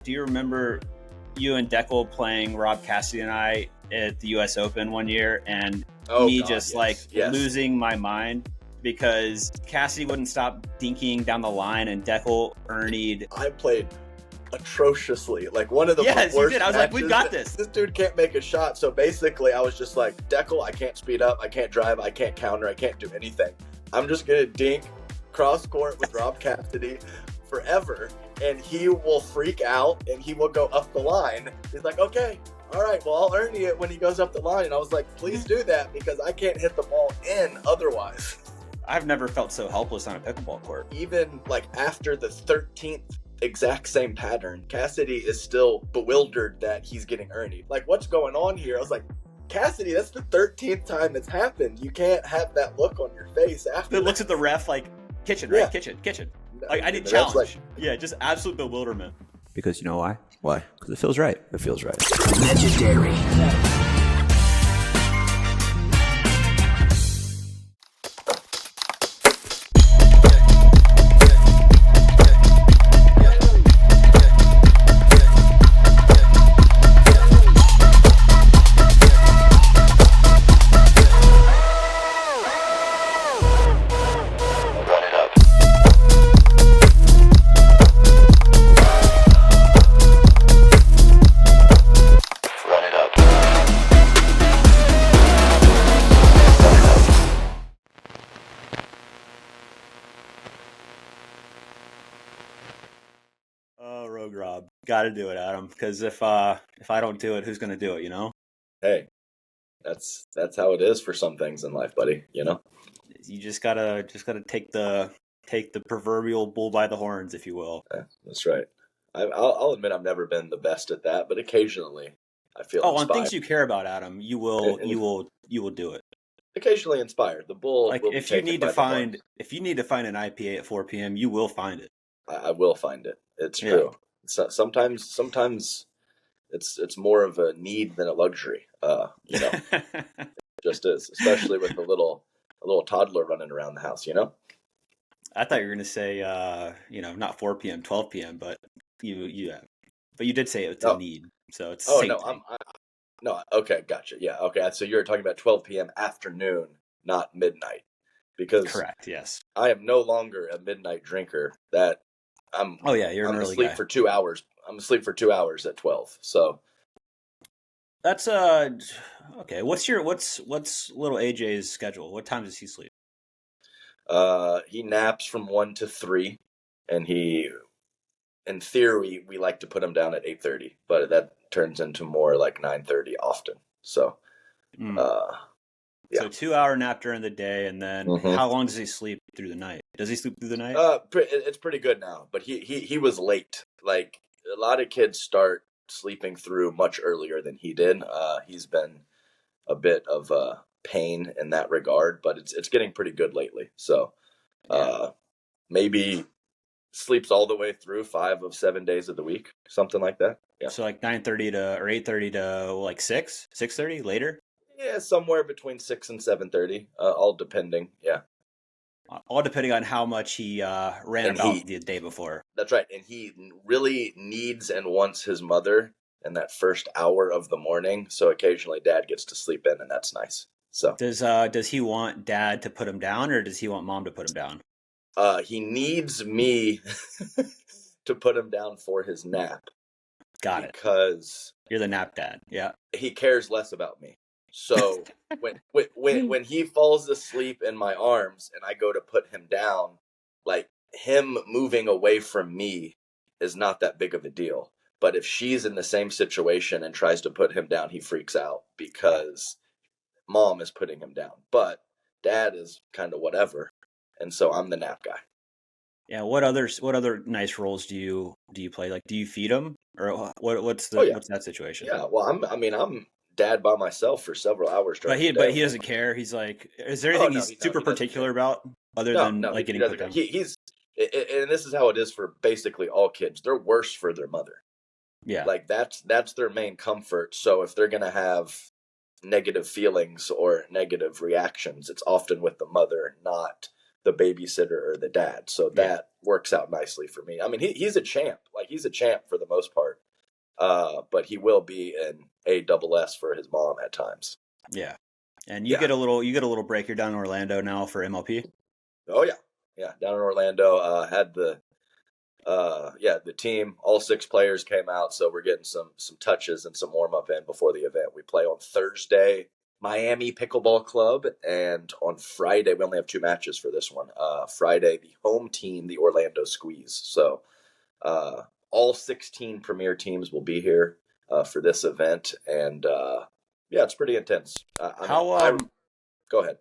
Do you remember you and Deckel playing Rob Cassidy and I at the U.S. Open one year, and losing my mind because Cassidy wouldn't stop dinking down the line, and Deckel Ernied. I played atrociously, like one of the worst you did. I was like, we've got this. This dude can't make a shot. So basically, I was just like, Deckel, I can't speed up, I can't drive, I can't counter, I can't do anything. I'm just gonna dink cross court with Rob Cassidy forever, and he will freak out and he will go up the line. He's like, okay, all right, well, I'll earn it when he goes up the line. And I was like, please do that, because I can't hit the ball in otherwise. I've never felt so helpless on a pickleball court. Even like after the 13th exact same pattern, Cassidy is still bewildered that he's getting earned. Like, what's going on here? I was like, Cassidy, that's the 13th time it's happened. You can't have that look on your face after. It looks at the ref like, kitchen, right? Yeah. Kitchen. Like, I did challenge. Like, yeah, just absolute bewilderment. Because you know why? Why? Because it feels right. It feels right. Legendary. Rob, got to do it, Adam. Because if I don't do it, who's going to do it? You know. Hey, that's how it is for some things in life, buddy. You know. You just gotta take the proverbial bull by the horns, if you will. Yeah, that's right. I'll admit I've never been the best at that, but occasionally I feel. Oh, inspired. On things you care about, Adam, you will do it. Occasionally inspired. The bull. Like will if you need to find an IPA at 4 p.m., you will find it. I will find it. It's true. So sometimes it's more of a need than a luxury. You know, it just is, especially with a little toddler running around the house. You know. I thought you were going to say, not 4 p.m., 12 p.m., but you did say it's a need, so it's. Oh no, okay, gotcha. Yeah, okay. So you're talking about 12 p.m. afternoon, not midnight, because correct. Yes, I am no longer a midnight drinker. That I'm. Oh yeah, you're an early asleep guy. for 2 hours. I'm asleep for 2 hours at 12. So that's okay. What's little AJ's schedule? What time does he sleep? He naps from 1 to 3, and in theory, we like to put him down at 8:30, but that turns into more like 9:30 often. So, yeah. So 2-hour nap during the day, and then how long does he sleep through the night? Does he sleep through the night? It's pretty good now, but he was late. Like a lot of kids start sleeping through much earlier than he did. He's been a bit of a pain in that regard, but it's getting pretty good lately. So maybe sleeps all the way through 5 of 7 days of the week, something like that. Yeah. So like 9:30 or 8:30 to like 6:30 later. Yeah, somewhere between 6 and 7:30, all depending. Yeah. All depending on how much he ran about the day before. That's right, and he really needs and wants his mother in that first hour of the morning. So occasionally, Dad gets to sleep in, and that's nice. So does he want Dad to put him down, or does he want Mom to put him down? He needs me to put him down for his nap. Got it. Because you're the nap dad. Yeah. He cares less about me. So when he falls asleep in my arms and I go to put him down, like him moving away from me is not that big of a deal. But if she's in the same situation and tries to put him down, he freaks out because Mom is putting him down. But Dad is kind of whatever. And so I'm the nap guy. Yeah. What other nice roles do you play? Like, do you feed him, or what's that situation? Yeah. Well, I'm Dad by myself for several hours. But he doesn't care. He's like, is there anything he's super particular about other than like getting put down? He's and this is how it is for basically all kids. They're worse for their mother. Yeah. Like that's their main comfort. So if they're gonna have negative feelings or negative reactions, it's often with the mother, not the babysitter or the dad. So that works out nicely for me. I mean, he's a champ. Like, he's a champ for the most part. But he will be an ASS for his mom at times. Yeah. And you get a little break. You're down in Orlando now for MLP. Oh yeah. Yeah. Down in Orlando, had the team, all 6 players came out. So we're getting some touches and some warm up in before the event. We play on Thursday, Miami Pickleball Club. And on Friday, we only have 2 matches for this one. Friday, the home team, the Orlando Squeeze. So, all 16 premier teams will be here for this event, and it's pretty intense. Go ahead.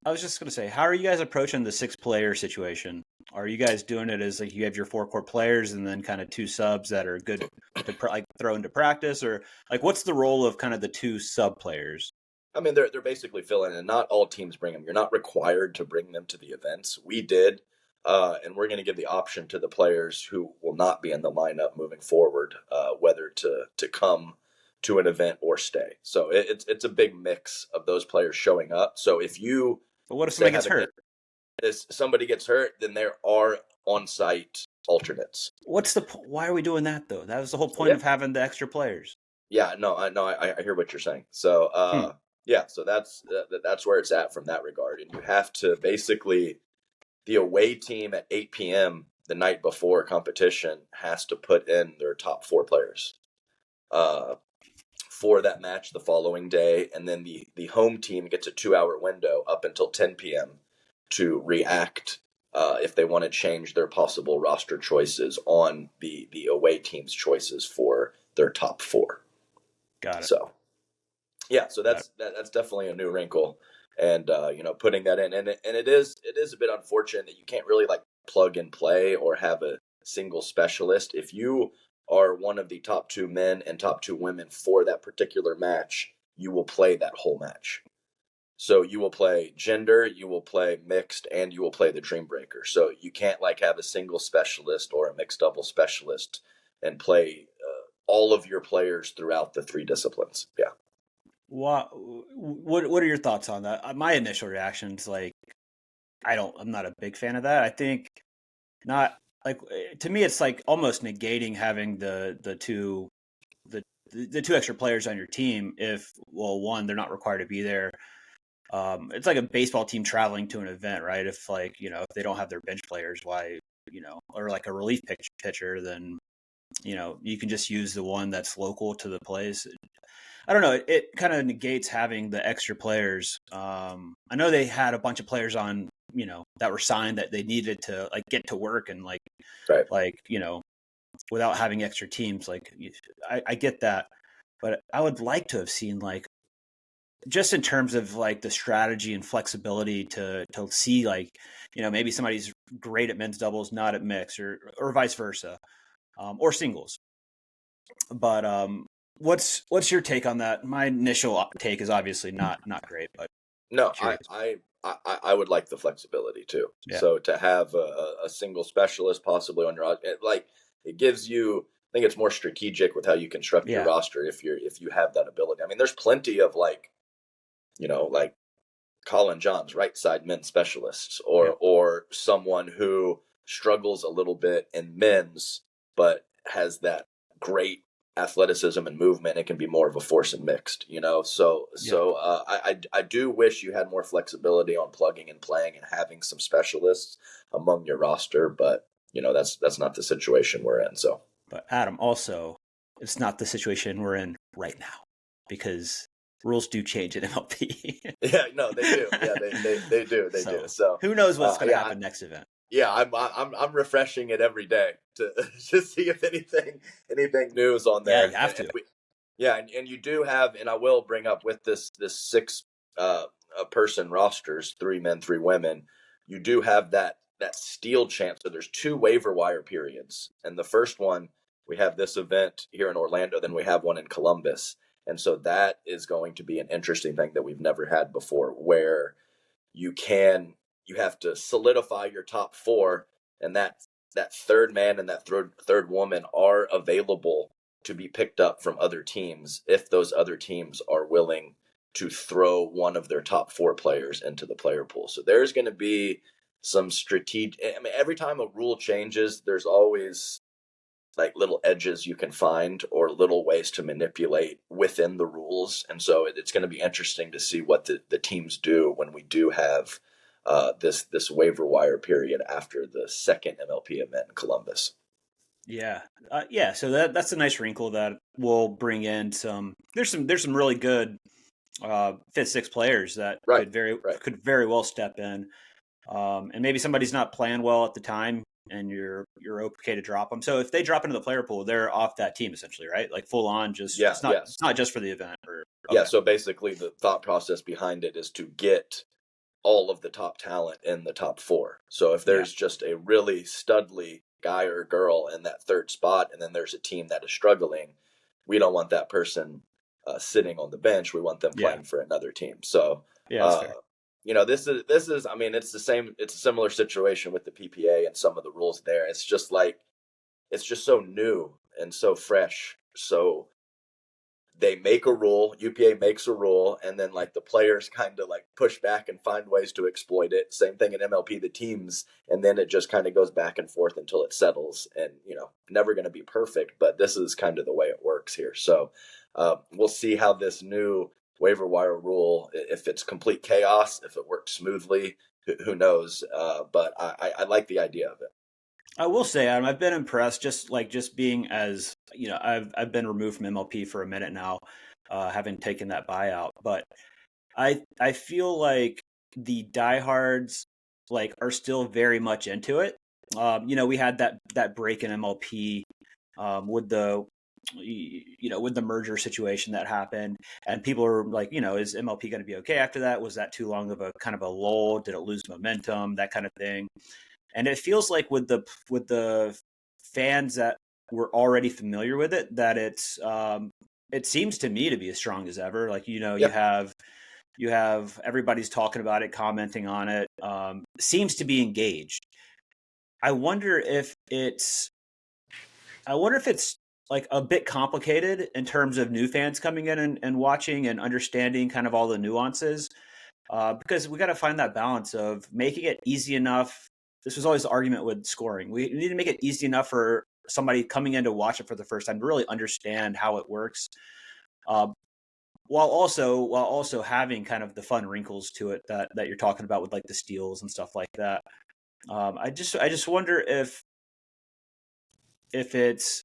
I was just going to say, how are you guys approaching the 6-player situation? Are you guys doing it as like you have your 4-court players and then kind of 2 subs that are good to like throw into practice, or like what's the role of kind of the 2 sub players? I mean, they're basically filling in. Not all teams bring them. You're not required to bring them to the events. We did. And we're going to give the option to the players who will not be in the lineup moving forward, whether to come to an event or stay. So it's a big mix of those players showing up. So but what if somebody gets hurt? If somebody gets hurt, then there are on-site alternates. Why are we doing that though? That was the whole point of having the extra players. Yeah, no, I hear what you're saying. So so that's where it's at from that regard. And you have to basically, the away team at 8 p.m. the night before competition has to put in their top 4 players for that match the following day. And then the home team gets a 2-hour window up until 10 p.m. to react if they want to change their possible roster choices on the away team's choices for their top 4. Got it. So, so that's definitely a new wrinkle. And putting that in, and it is a bit unfortunate that you can't really like plug and play or have a single specialist. If you are one of the top 2 men and top 2 women for that particular match, you will play that whole match. So you will play gender, you will play mixed, and you will play the Dream Breaker. So you can't like have a single specialist or a mixed double specialist and play all of your players throughout the 3 disciplines. Yeah. What are your thoughts on that? My initial reaction is like, I'm not a big fan of that. I think not like, to me, it's like almost negating having the 2 extra players on your team. If, well, one, they're not required to be there. It's like a baseball team traveling to an event, right? If like, if they don't have their bench players, why, or like a relief pitcher, then, you can just use the one that's local to the place. I don't know. It kind of negates having the extra players. I know they had a bunch of players on, that were signed that they needed to like get to work and like, right. like, without having extra teams. Like, I get that, but I would like to have seen like, just in terms of like the strategy and flexibility to see like, maybe somebody's great at men's doubles, not at mix, or vice versa, or singles. But what's your take on that? My initial take is obviously not great, but no, I would like the flexibility too. Yeah. So to have a single specialist possibly on your, like, it gives you, I think it's more strategic with how you construct your roster if you have that ability. I mean, there's plenty of like, like Colin Johns, right side men's specialists, or someone who struggles a little bit in men's, but has that great athleticism and movement. It can be more of a force in mixed, So I do wish you had more flexibility on plugging and playing and having some specialists among your roster, but that's not the situation we're in. So, but Adam, also, it's not the situation we're in right now because rules do change in MLP. Yeah, no, they do. Yeah, they do. They do. So who knows what's going to happen next event? Yeah, I'm refreshing it every day to see if anything new is on there. Yeah, you have to. And you do have, and I will bring up with this 6 person rosters, 3 men, 3 women. You do have that steal chance. So there's 2 waiver wire periods, and the first one we have this event here in Orlando, then we have one in Columbus, and so that is going to be an interesting thing that we've never had before, where you have to solidify your top 4, and that third man and that third woman are available to be picked up from other teams if those other teams are willing to throw one of their top 4 players into the player pool. So there's going to be some strategic. I mean, every time a rule changes, there's always like little edges you can find or little ways to manipulate within the rules. And so it's going to be interesting to see what the teams do when we do have this waiver wire period after the second MLP event in Columbus. Yeah. So that's a nice wrinkle that will bring in some. There's some really good fifth, sixth players that could very well step in, and maybe somebody's not playing well at the time, and you're okay to drop them. So if they drop into the player pool, they're off that team essentially, right? Like full on. It's not just for the event. Yeah. So basically, the thought process behind it is to get all of the top talent in the top four. So if there's just a really studly guy or girl in that third spot, and then there's a team that is struggling, we don't want that person sitting on the bench. We want them playing for another team. So, that's fair. This is, I mean, it's a similar situation with the PPA and some of the rules there. It's just like, it's just so new and so fresh. So they make a rule, UPA makes a rule, and then like the players kind of like push back and find ways to exploit it. Same thing in MLP, the teams, and then it just kind of goes back and forth until it settles. And, never going to be perfect, but this is kind of the way it works here. So we'll see how this new waiver wire rule, if it's complete chaos, if it works smoothly, who knows? But I like the idea of it. I will say, Adam, I've been impressed just being as, I've been removed from MLP for a minute now, having taken that buyout, but I feel like the diehards are still very much into it. We had that break in MLP with the merger situation that happened, and people are like, is MLP going to be okay after that? Was that too long of a kind of a lull? Did it lose momentum? That kind of thing. And it feels like with the fans that were already familiar with it, that it seems to me to be as strong as ever. Like, you have everybody's talking about it, commenting on it, seems to be engaged. I wonder if it's like a bit complicated in terms of new fans coming in and watching and understanding kind of all the nuances, because we got to find that balance of making it easy enough. This was always the argument with scoring. We need to make it easy enough for somebody coming in to watch it for the first time to really understand how it works, while also having kind of the fun wrinkles to it that you're talking about with like the steals and stuff like that. I just wonder if it's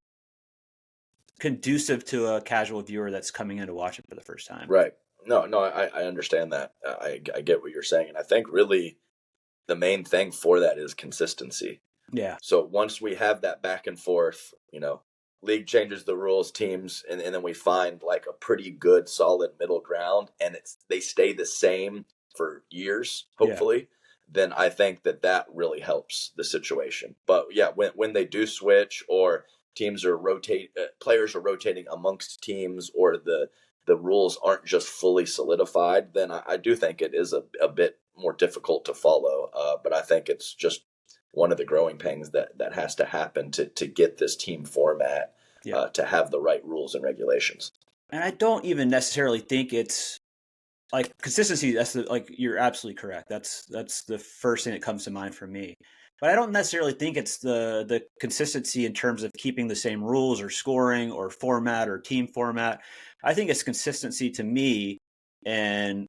conducive to a casual viewer that's coming in to watch it for the first time. Right. No, I understand that. I get what you're saying, and I think really the main thing for that is consistency. Yeah. So once we have that back and forth, league changes the rules, teams, and then we find like a pretty good, solid middle ground, and they stay the same for years, hopefully, then I think that really helps the situation. But yeah, when they do switch, or teams are players are rotating amongst teams, or the rules aren't just fully solidified, then I do think it is a bit more difficult to follow. But I think it's just one of the growing pains that has to happen to get this team format to have the right rules and regulations. And I don't even necessarily think it's like consistency. You're absolutely correct. That's the first thing that comes to mind for me. But I don't necessarily think it's the consistency in terms of keeping the same rules or scoring or format or team format. I think it's consistency to me and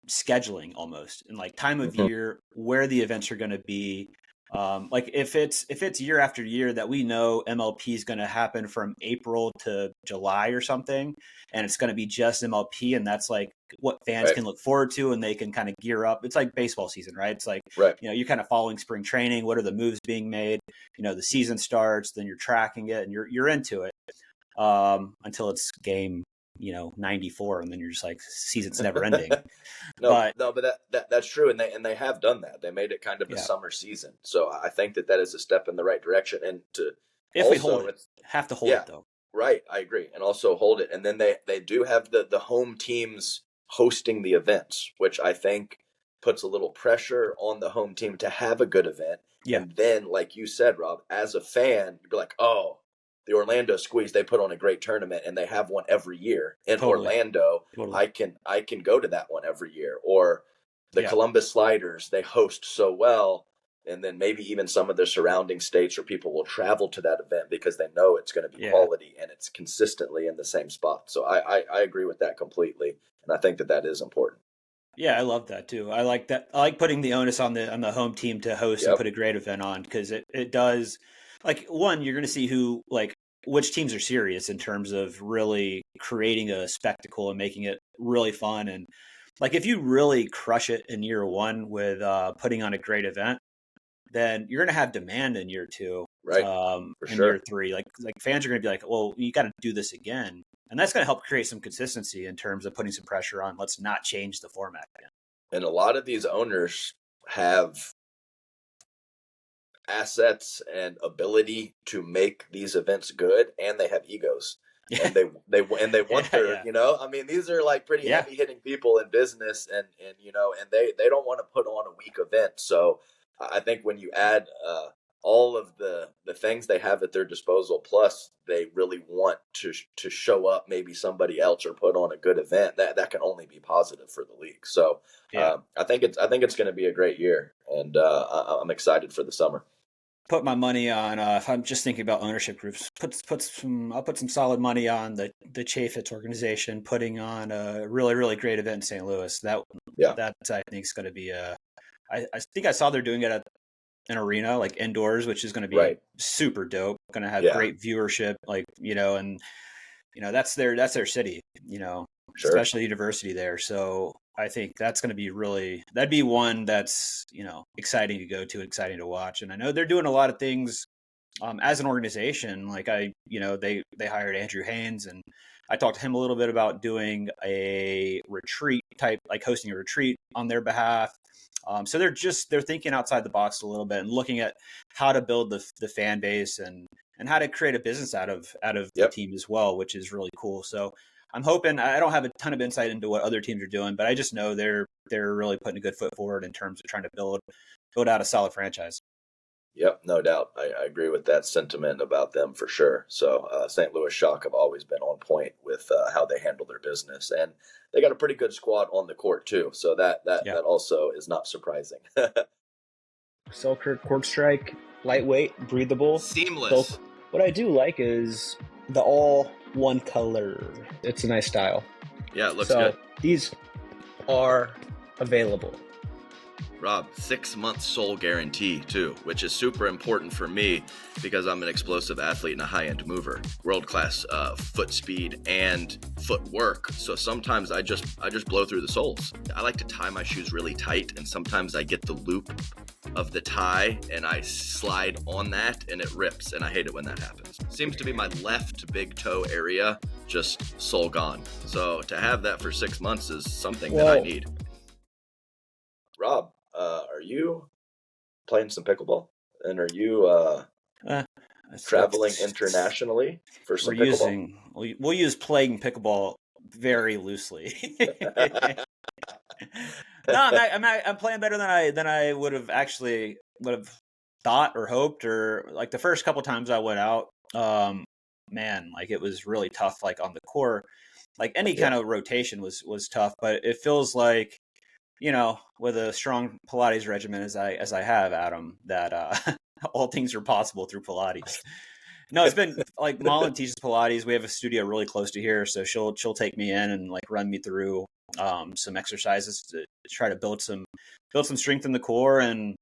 scheduling almost, and like time of year, where the events are going to be. Like if it's year after year that we know MLP is going to happen from April to July or something, and it's going to be just MLP, and that's like what fans can look forward to, and they can kind of gear up. It's like baseball season, right? It's like, you're kind of following spring training. What are the moves being made? The season starts, then you're tracking it, and you're into it until it's game 94, and then you're just like, season's never ending. But that's true, and they have done that. They made it kind of a summer season, so I think that is a step in the right direction. And we hold it, have to hold it though. Right, I agree, and also hold it. And then they do have the home teams hosting the events, which I think puts a little pressure on the home team to have a good event. And then, like you said, Rob, as a fan, you're like, oh, the Orlando Squeeze, they put on a great tournament, and they have one every year in Orlando. I can go to that one every year. Or the Columbus Sliders, they host so well. And then maybe even some of the surrounding states or people will travel to that event because they know it's going to be quality and it's consistently in the same spot. So I agree with that completely. And I think that is important. Yeah, I love that too. I like that. I like putting the onus on the home team to host and put a great event on, because it does, like, one, you're going to see who, like, which teams are serious in terms of really creating a spectacle and making it really fun. And like, if you really crush it in year one with putting on a great event, then you're going to have demand in year two, right? Year three. Like fans are going to be like, well, you got to do this again. And that's going to help create some consistency in terms of putting some pressure on, let's not change the format again. And a lot of these owners have assets and ability to make these events good, and they have egos. And they want their, you know, I mean, these are like pretty heavy hitting people in business, and you know, and they don't want to put on a weak event. So I think when you add all of the things they have at their disposal, plus they really want to show up maybe somebody else or put on a good event, that can only be positive for the league. So I think it's going to be a great year, and I'm excited for the summer. Put my money on, if I'm just thinking about ownership groups, I'll put some solid money on the Chaffetz organization putting on a really, really great event in St. Louis. That I think is going to be I think I saw they're doing it at an arena, like indoors, which is going to be super dope. Going to have great viewership, like, you know, and you know, that's their city, you know, especially university there. So I think that's going to be that'd be one that's, you know, exciting to go to, exciting to watch. And I know they're doing a lot of things as an organization. Like they hired Andrew Haynes, and I talked to him a little bit about doing a retreat type, like hosting a retreat on their behalf. So they're thinking outside the box a little bit and looking at how to build the fan base and how to create a business out of the team as well, which is really cool. So I'm hoping, I don't have a ton of insight into what other teams are doing, but I just know they're really putting a good foot forward in terms of trying to build out a solid franchise. Yep, no doubt. I agree with that sentiment about them for sure. So St. Louis Shock have always been on point with how they handle their business, and they got a pretty good squad on the court too. So that also is not surprising. Selkirk Court Strike, lightweight, breathable, seamless. So what I do like is the all one color. It's a nice style. Yeah, it looks good. These are available. Rob, 6 months sole guarantee too, which is super important for me because I'm an explosive athlete and a high-end mover, world-class foot speed and footwork. So sometimes I just blow through the soles. I like to tie my shoes really tight, and sometimes I get the loop of the tie and I slide on that and it rips, and I hate it when that happens. Seems to be my left big toe area, just sole gone. So to have that for 6 months is something that I need. Rob, are you playing some pickleball? And are you traveling internationally for some pickleball? We'll use playing pickleball very loosely. No, I'm playing better than I would have thought or hoped, or like the first couple times I went out, man, like it was really tough, like on the core, like any kind of rotation was tough, but it feels like, you know, with a strong Pilates regimen as I have, Adam, that all things are possible through Pilates. No, it's been like Malin teaches Pilates. We have a studio really close to here, so she'll take me in and like run me through some exercises to try to build some strength in the core. And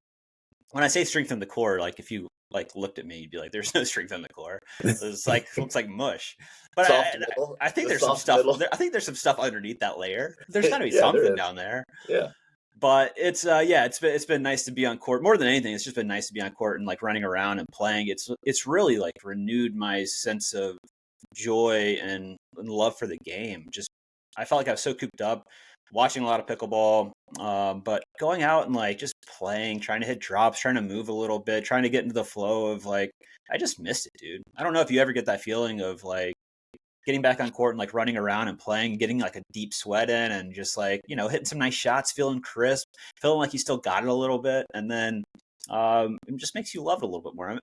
when I say strength in the core, like if you like looked at me, you'd be like, "There's no strength in the core. It's like looks like mush." But I think there's some stuff. I think there's some stuff underneath that layer. There's got to be something down there. Yeah. But it's been nice to be on court. More than anything, it's just been nice to be on court and like running around and playing. It's really like renewed my sense of joy and love for the game. Just I felt like I was so cooped up watching a lot of pickleball, but going out and like just playing, trying to hit drops, trying to move a little bit, trying to get into the flow of like, I just missed it, dude. I don't know if you ever get that feeling of like getting back on court and like running around and playing, getting like a deep sweat in and just like, you know, hitting some nice shots, feeling crisp, feeling like you still got it a little bit. And then it just makes you love it a little bit more.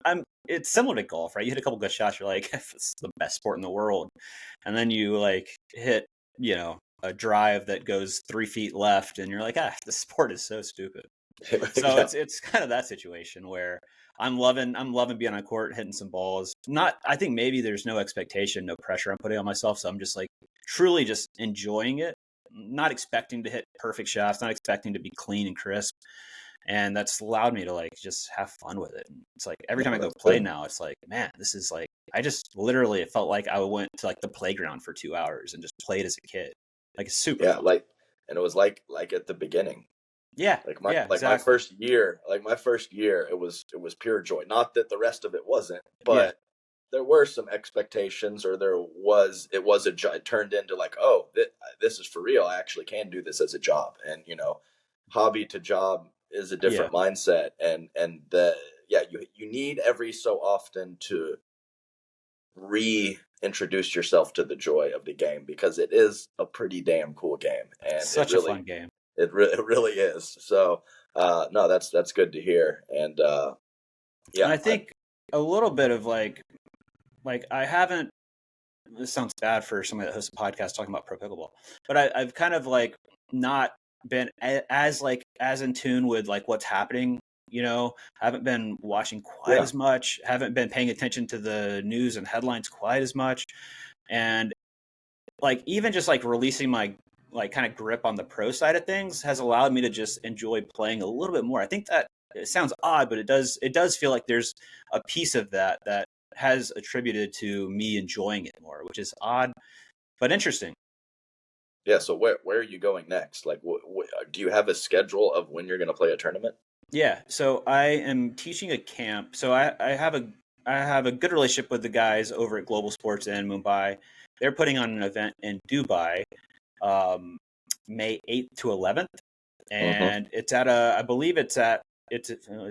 It's similar to golf, right? You hit a couple good shots, you're like, it's the best sport in the world. And then you like hit, you know, a drive that goes 3 feet left, and you're like, the sport is so stupid. So Yeah. it's kind of that situation where I'm loving being on court, hitting some balls. I think maybe there's no expectation, no pressure I'm putting on myself. So I'm just like truly just enjoying it, not expecting to hit perfect shots, not expecting to be clean and crisp. And that's allowed me to like just have fun with it. And it's like every time I go play now, it's like, man, this is like, I just literally, it felt like I went to like the playground for 2 hours and just played as a kid. Like it's super fun. And it was like at the beginning. Yeah. Exactly. my first year, it was pure joy. Not that the rest of it wasn't, but there were some expectations, or it turned into like, oh, this is for real. I actually can do this as a job. And, hobby to job is a different mindset. And you need every so often to reintroduce yourself to the joy of the game, because it is a pretty damn cool game. And such a fun game. It really is. So, no, that's good to hear. And, and I think a little bit of like I haven't, this sounds bad for somebody that hosts a podcast talking about pro pickleball, but I've kind of like not been as in tune with like what's happening. Haven't been watching quite as much, haven't been paying attention to the news and headlines quite as much. And like, even just like releasing my like kind of grip on the pro side of things has allowed me to just enjoy playing a little bit more. I think that it sounds odd, but it does feel like there's a piece of that has attributed to me enjoying it more, which is odd, but interesting. Yeah. So where are you going next? Like, do you have a schedule of when you're going to play a tournament? Yeah. So I am teaching a camp. So I have a good relationship with the guys over at Global Sports in Mumbai. They're putting on an event in Dubai, May 8th to 11th. And it's at I believe it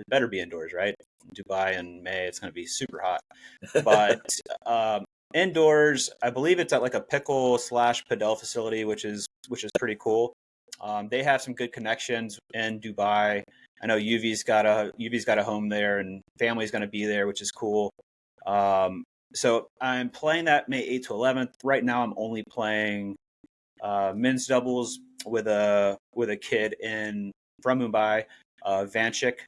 better be indoors, right? Dubai in May, it's going to be super hot. But indoors, I believe it's at like a pickle/padel facility, which is pretty cool. They have some good connections in Dubai. I know UV's got a home there, and family's going to be there, which is cool. So I'm playing that May 8th to 11th. Right now, I'm only playing men's doubles with a kid from Mumbai, Vanchik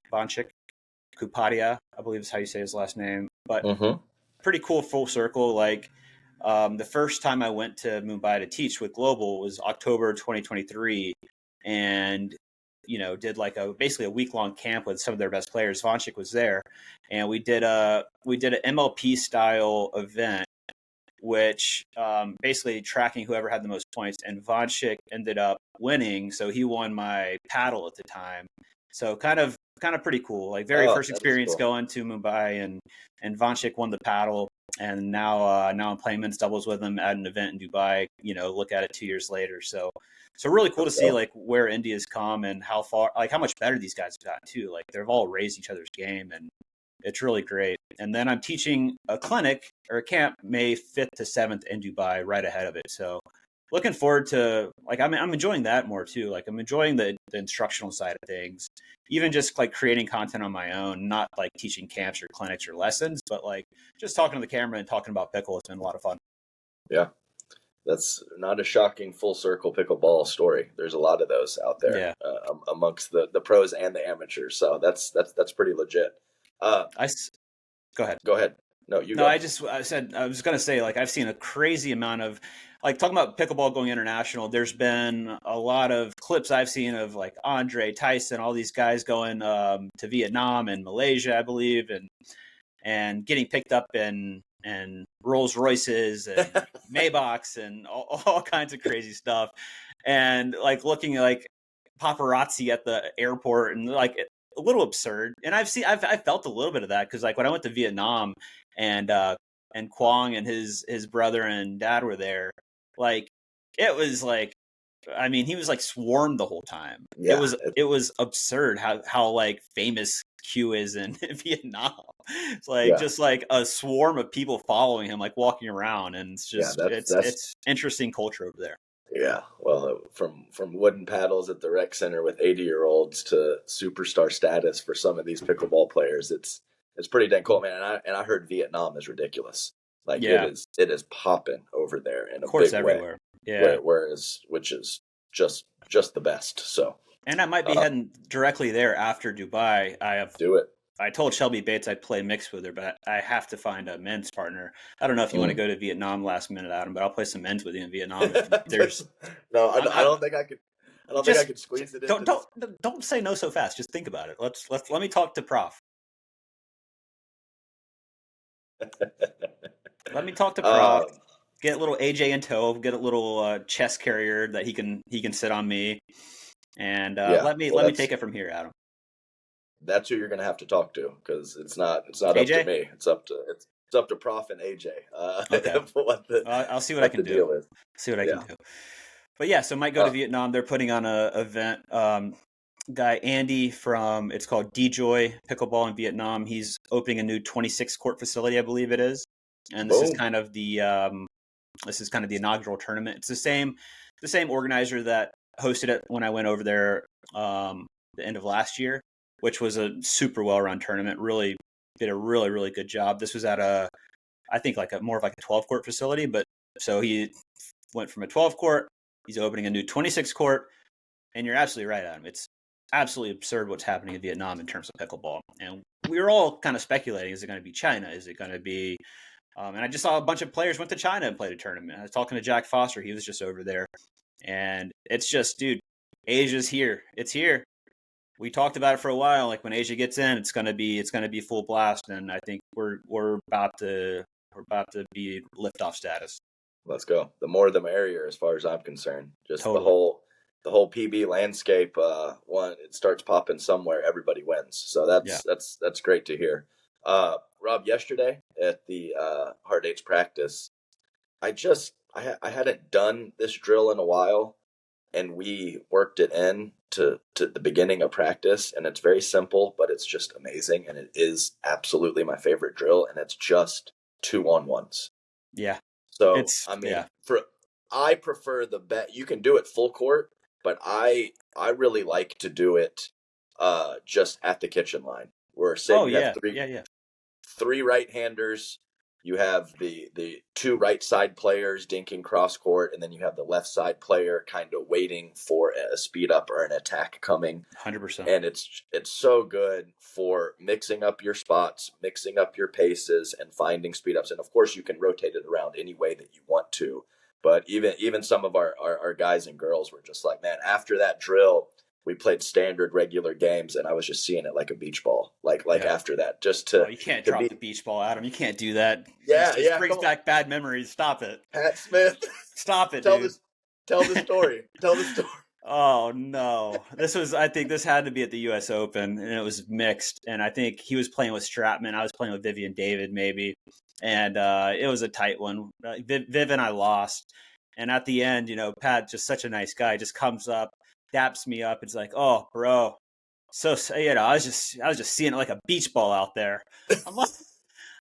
Kupadia, I believe is how you say his last name. But pretty cool full circle. Like the first time I went to Mumbai to teach with Global was October 2023, and did like basically a week-long camp with some of their best players. Vanchik was there, and we did an MLP style event, which basically tracking whoever had the most points, and Vanchik ended up winning. So he won my paddle at the time. So kind of pretty cool. Like first experience going to Mumbai, and Vanchik won the paddle. And now I'm playing men's doubles with him at an event in Dubai, look at it 2 years later. So really cool to see like where India's come and how far, like how much better these guys have gotten too. Like they've all raised each other's game, and it's really great. And then I'm teaching a clinic or a camp May 5th to 7th in Dubai right ahead of it. So looking forward to, like, I'm enjoying that more too. Like I'm enjoying the instructional side of things, even just like creating content on my own, not like teaching camps or clinics or lessons, but like just talking to the camera and talking about pickle. It's been a lot of fun. Yeah. That's not a shocking full circle pickleball story. There's a lot of those out there amongst the pros and the amateurs. So that's pretty legit. Go ahead. Go ahead. No, you go. I was going to say, like, I've seen a crazy amount of, like, talking about pickleball going international. There's been a lot of clips I've seen of like Andre, Tyson, all these guys going to Vietnam and Malaysia, I believe, and getting picked up in Rolls Royces and Maybachs and all kinds of crazy stuff, and like looking like paparazzi at the airport, and like a little absurd. And I've felt a little bit of that, because like when I went to Vietnam and Quang and his brother and dad were there, like it was like, I mean, he was like swarmed the whole time. Yeah, it was absurd how like famous Q is in Vietnam. It's like just like a swarm of people following him, like walking around, and it's just it's interesting culture over there. Yeah, well, from wooden paddles at the rec center with 80-year-olds to superstar status for some of these pickleball players, it's pretty dang cool, man. And I heard Vietnam is ridiculous. Like it is popping over there in a big everywhere. way. Yeah. which is just the best. So, and I might be heading directly there after Dubai. Do it. I told Shelby Bates I'd play mixed with her, but I have to find a men's partner. I don't know if you want to go to Vietnam last minute, Adam, but I'll play some men's with you in Vietnam. No, I don't think I could. I don't think I could squeeze it in. Don't say no so fast. Just think about it. Let me talk to Prof. Let me talk to Prof. Get a little AJ in tow. Get a little chest carrier that he can sit on me, and let me take it from here, Adam. That's who you're going to have to talk to, because it's not AJ? Up to me. It's up to Prof and AJ. Okay. I'll see what I can do. See what I can do. But yeah, so might go to Vietnam. They're putting on a event. Guy Andy from, it's called Joy Pickleball in Vietnam. He's opening a new 26 court facility, I believe it is, and this is kind of the inaugural tournament. It's the same organizer that hosted it when I went over there the end of last year, which was a super well run tournament. Really did a really, really good job. This was at I think more of a 12 court facility, but so he went from a 12 court. He's opening a new 26 court, and you're absolutely right, Adam. It's absolutely absurd what's happening in Vietnam in terms of pickleball. And we were all kind of speculating, is it going to be China? Is it going to be... and I just saw a bunch of players went to China and played a tournament. I was talking to Jack Foster. He was just over there. And it's just, dude, Asia's here. It's here. We talked about it for a while. Like when Asia gets in, it's going to be full blast. And I think we're about to be liftoff status. Let's go. The more the merrier, as far as I'm concerned. Just totally. the whole PB landscape. It starts popping somewhere, everybody wins. So that's great to hear. Rob, yesterday at the Hard Eights practice, I hadn't done this drill in a while, and we worked it in to the beginning of practice, and it's very simple, but it's just amazing, and it is absolutely my favorite drill, and it's just 2-on-1s. Yeah. So I prefer the bet. You can do it full court, but I really like to do it just at the kitchen line. Where have three right-handers. You have the two right side players dinking cross court, and then you have the left side player kind of waiting for a speed up or an attack coming. 100%. And it's so good for mixing up your spots, mixing up your paces, and finding speed ups. And of course, you can rotate it around any way that you want to. But even some of our guys and girls were just like, man, after that drill, we played standard regular games, and I was just seeing it like a beach ball. After that, just to... Oh, you can't drop the beach ball, Adam. You can't do that. It brings back bad memories. Stop it. Pat Smith. Stop it, Tell dude. Tell the story. Tell the story. Oh, no. I think this had to be at the U.S. Open, and it was mixed. And I think he was playing with Stratman. I was playing with Vivian David, maybe. And it was a tight one. Viv and I lost. And at the end, Pat, just such a nice guy, just comes up, daps me up. It's like, oh, bro. So, I was just seeing it like a beach ball out there. I'm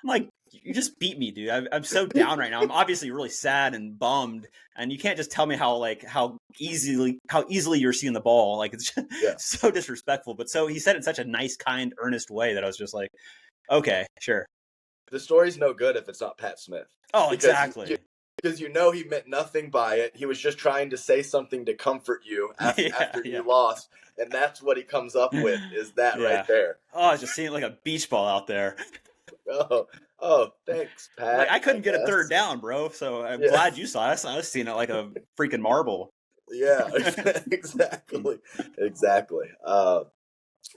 like, you just beat me, dude. I'm so down right now. I'm obviously really sad and bummed, and you can't just tell me how easily you're seeing the ball. Like, it's just so disrespectful. But so he said it in such a nice, kind, earnest way that I was just like, okay, sure. The story's no good if it's not Pat Smith. Oh, exactly. Because he meant nothing by it. He was just trying to say something to comfort you after you lost. And that's what he comes up with, is that right there. Oh, I was just seeing it like a beach ball out there. Oh, thanks, Pat. I couldn't get a third down, bro. So I'm glad you saw it. I was seeing it like a freaking marble. Yeah, exactly.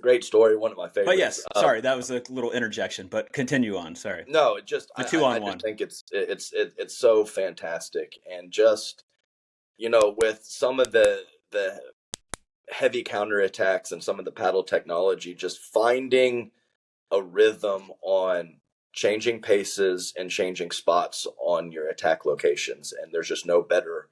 Great story. One of my favorites. But yes, sorry, that was a little interjection, but continue on. Sorry. No, it just, the 2-on-1. I just think it's so fantastic. And just, with some of the heavy counterattacks and some of the paddle technology, just finding a rhythm on changing paces and changing spots on your attack locations. And there's just no better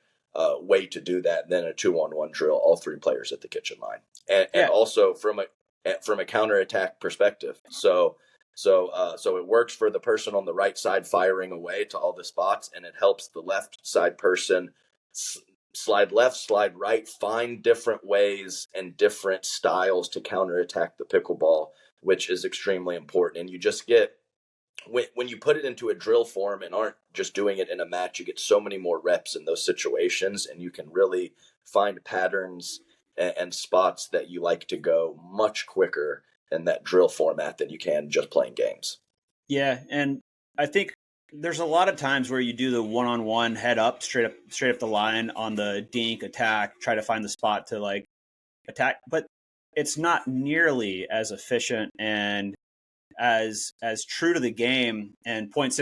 way to do that than a 2-on-1 drill, all three players at the kitchen line. And also from a counterattack perspective. So it works for the person on the right side firing away to all the spots, and it helps the left side person slide left, slide right, find different ways and different styles to counterattack the pickleball, which is extremely important. And you just get when you put it into a drill form and aren't just doing it in a match, you get so many more reps in those situations, and you can really find patterns and spots that you like to go much quicker in that drill format than you can just playing games. Yeah, and I think there's a lot of times where you do the one-on-one head up, straight up the line on the dink attack, try to find the spot to like attack, but it's not nearly as efficient and as true to the game and point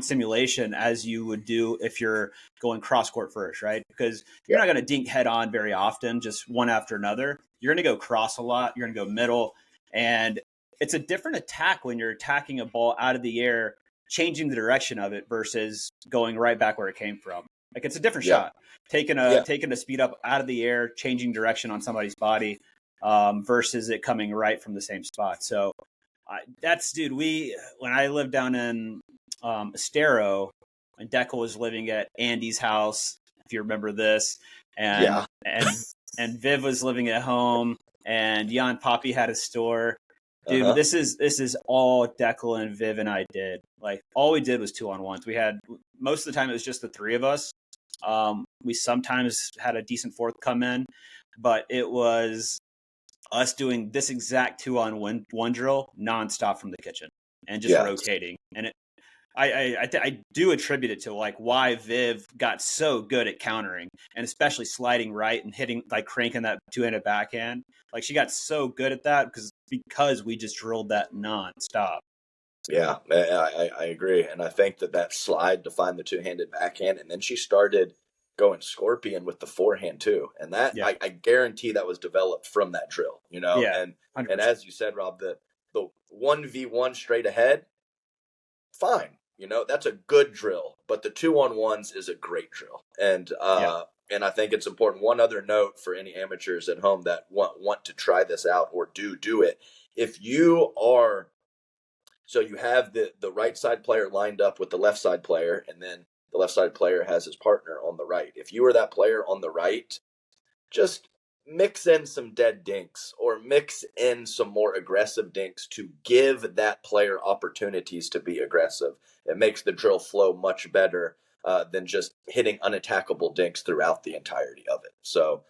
simulation as you would do if you're going cross court first, right? Because you're not going to dink head on very often, just one after another. You're going to go cross a lot. You're going to go middle, and it's a different attack when you're attacking a ball out of the air, changing the direction of it versus going right back where it came from. Like it's a different shot. Taking a speed up out of the air, changing direction on somebody's body versus it coming right from the same spot. So when I lived down in Estero, and Deckel was living at Andy's house, if you remember this, and Viv was living at home, and Jan Poppy had a store. Dude, this is all Deckel and Viv and I did. Like all we did was 2-on-1s. We had most of the time it was just the three of us. We sometimes had a decent fourth come in, but it was us doing this exact 2-on-1 drill nonstop from the kitchen and just rotating. And I do attribute it to like why Viv got so good at countering and especially sliding right and hitting, like cranking that two-handed backhand. Like she got so good at that because we just drilled that nonstop. Yeah, I agree. And I think that slide to find the two-handed backhand, and then she started going scorpion with the forehand too. And that I guarantee that was developed from that drill, you know? Yeah, and as you said, Rob, the 1v1 straight ahead, fine. You know, that's a good drill, but the 2-on-1s is a great drill. And and I think it's important. One other note for any amateurs at home that want to try this out or do it. If you are, so you have the right side player lined up with the left side player, and then the left side player has his partner on the right. If you are that player on the right, just mix in some dead dinks or mix in some more aggressive dinks to give that player opportunities to be aggressive. It makes the drill flow much better than just hitting unattackable dinks throughout the entirety of it. So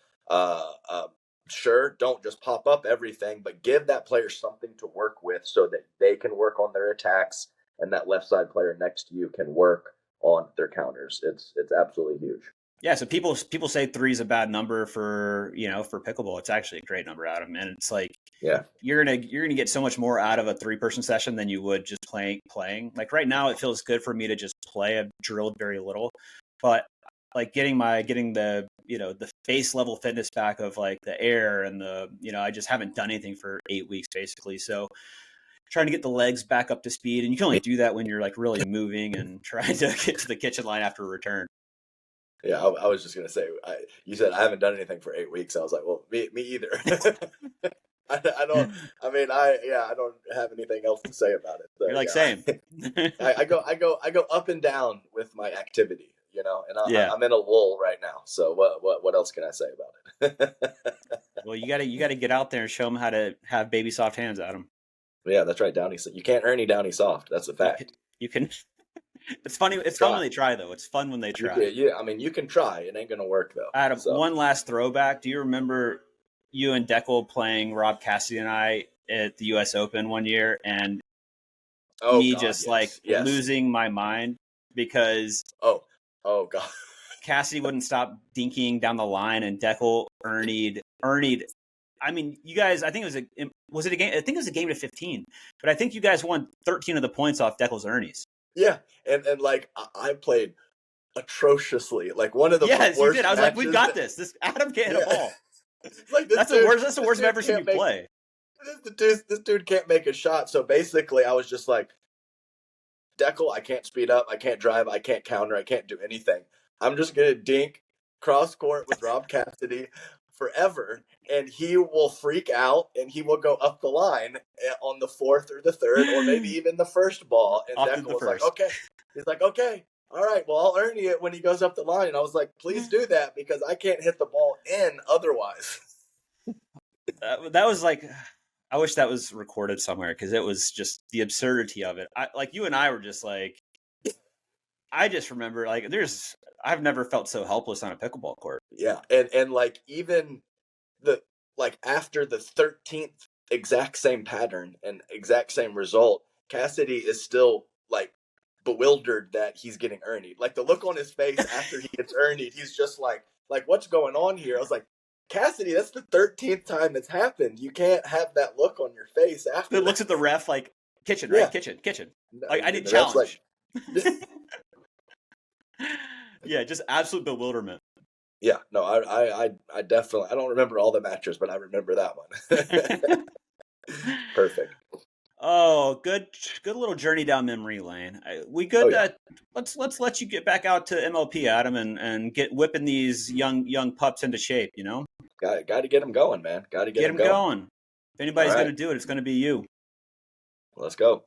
sure, don't just pop up everything, but give that player something to work with so that they can work on their attacks and that left side player next to you can work on their counters. It's absolutely huge. Yeah, so people say 3 is a bad number for pickleball. It's actually a great number, Adam, and it's like you're gonna get so much more out of a 3-person session than you would just playing. Like right now, it feels good for me to just play. I've drilled very little, but like getting the the base level fitness back of like the air and the I just haven't done anything for 8 weeks basically. So trying to get the legs back up to speed, and you can only do that when you're like really moving and trying to get to the kitchen line after a return. Yeah, I was just gonna say. You said I haven't done anything for 8 weeks. I was like, well, me either. I don't. I mean, I don't have anything else to say about it. So, you're like same. I go up and down with my activity, and I'm in a lull right now. So what else can I say about it? Well, you gotta get out there and show them how to have baby soft hands, Adam. Yeah, that's right, Downy. You can't earn any Downy soft. That's a fact. You can. It's funny. It's fun when they try, though. It's fun when they try. Yeah, I mean, you can try. It ain't gonna work though. Adam, one last throwback. Do you remember you and Deckel playing Rob Cassidy and I at the U.S. Open one year, and losing my mind because oh god, Cassidy wouldn't stop dinking down the line, and Deckel earned. I mean, you guys. I think was it a game? I think it was a game to 15, but I think you guys won 13 of the points off Deckel's earnies. Yeah, and like I played atrociously. Like one of the worst you did. I was like, we've got this. This Adam can't hit a ball. Like that's the worst I've ever seen you play. This dude can't make a shot. So basically, I was just like, Deckel, I can't speed up, I can't drive, I can't counter, I can't do anything. I'm just gonna dink cross court with Rob Cassidy forever, and he will freak out and he will go up the line on the fourth or the third or maybe even the first ball. And Deckel was like, okay. He's like, okay, all right, well, I'll earn it when he goes up the line. And I was like, please do that because I can't hit the ball in otherwise. That was like, I wish that was recorded somewhere because it was just the absurdity of it. Like you and I were just like, I just remember like I've never felt so helpless on a pickleball court. Yeah, and like even after the 13th exact same pattern and exact same result, Cassidy is still like bewildered that he's getting earned. Like the look on his face after he gets earned, he's just like what's going on here? I was like, Cassidy, that's the 13th time it's happened. You can't have that look on your face after. It looks at the ref like kitchen, right? Yeah. Kitchen. Like I need challenge. Like... Yeah, just absolute bewilderment. Yeah, no, I definitely, I don't remember all the matches, but I remember that one. Perfect. Oh, good little journey down memory lane. We good. Oh, yeah. Let's let you get back out to MLP, Adam, and get whipping these young pups into shape. You know, got to get them going, man. Got to get them going. If anybody's going to do it, it's going to be you. Let's go.